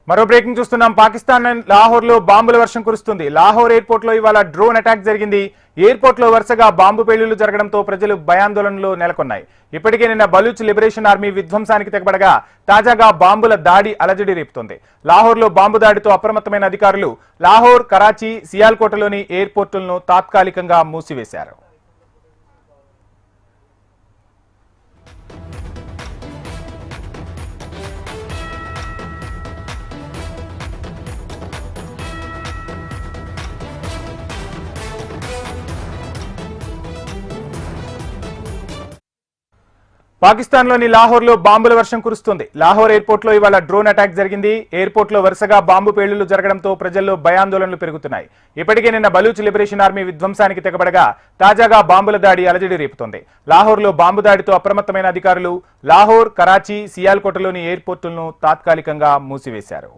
మరో బ్రేకింగ్ చూస్తున్నాం. పాకిస్తాన్ లాహోర్ లో బాంబుల వర్షం కురుస్తుంది. లాహోర్ ఎయిర్పోర్ట్ లో ఇవాళ డ్రోన్ అటాక్ జరిగింది. ఎయిర్పోర్ట్ లో వరుసగా బాంబు పేలుళ్లు జరగడంతో ప్రజలు భయాందోళనలో నెలకొన్నాయి. ఇప్పటికే నిన్న బలూచ్ లిబరేషన్ ఆర్మీ విధ్వంసానికి తెగబడగా తాజాగా బాంబుల దాడి అలజడి రేపుతోంది. లాహోర్ లో బాంబు దాడితో అప్రమత్తమైన అధికారులు లాహోర్, కరాచీ, సియాల్కోటలోని ఎయిర్పోర్టులను తాత్కాలికంగా మూసివేశారు. పాకిస్తాన్ లోని లాహోర్ లో బాంబుల వర్షం కురుస్తుంది. లాహోర్ ఎయిర్పోర్ట్ లో ఇవాళ డ్రోన్ అటాక్ జరిగింది. ఎయిర్పోర్ట్ లో వరుసగా బాంబు పేలుళ్లు జరగడంతో ప్రజల్లో భయాందోళనలు పెరుగుతున్నాయి. ఇప్పటికే నిన్న బలూచ్ లిబరేషన్ ఆర్మీ విధ్వంసానికి తెగబడగా తాజాగా బాంబుల దాడి అలజడి రేపుతోంది. లాహోర్ లో బాంబు దాడితో అప్రమత్తమైన అధికారులు లాహోర్, కరాచీ, సియాల్కోటలోని ఎయిర్పోర్టులను తాత్కాలికంగా మూసివేశారు.